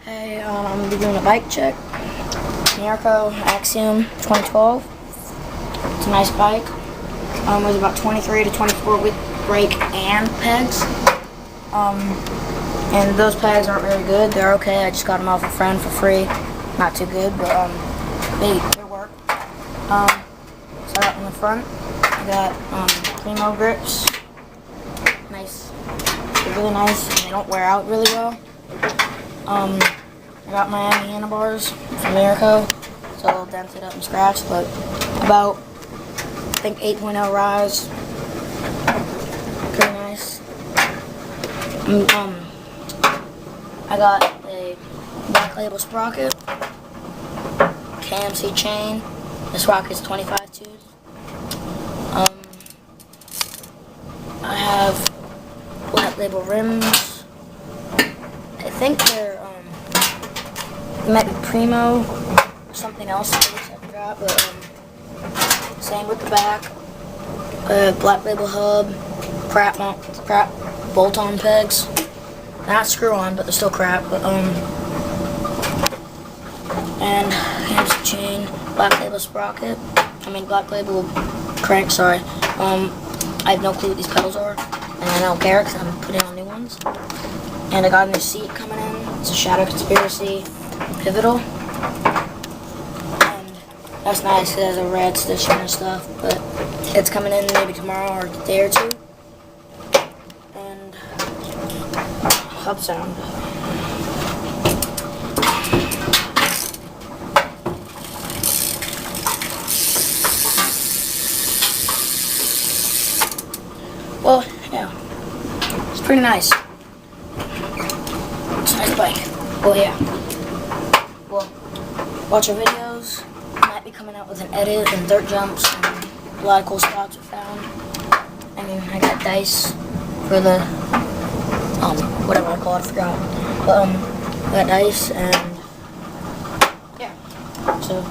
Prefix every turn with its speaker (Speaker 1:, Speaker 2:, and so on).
Speaker 1: Hey, I'm going to be doing a bike check. Miraco Axiom 2012. It's a nice bike. It was about 23 to 24 with brake and pegs. And those pegs aren't very good. They're okay. I just got them off a friend for free. Not too good, but they work. So I got in the front. I got Primo grips. Nice. They're really nice and they don't wear out really well. I got Miami handlebars from Miraco. It's a little dented up and scratched, but about, I think, 8.0 rise. Pretty nice. I got a black label sprocket, KMC chain. The sprocket's 25 tooth. I have black label rims. I think they're it might be Primo or something else. I forgot, but same with the back. Black label hub, crap bolt-on pegs. They're not screw-on, but they're still crap. But and here's the chain, black label sprocket. Black label crank. Sorry. I have no clue what these pedals are, and I don't care because I'm putting on new ones. And I got a new seat coming in. It's a Shadow Conspiracy Pivotal, and that's nice because it has a red stitching and stuff, but it's coming in maybe tomorrow or a day or two. And hub sound. Well, yeah, it's pretty nice. It's a nice bike. Well, yeah. Well, watch our videos. Might be coming out with an edit and dirt jumps and a lot of cool spots we found. I got dice for the whatever I call it, I forgot. But I got dice and yeah. So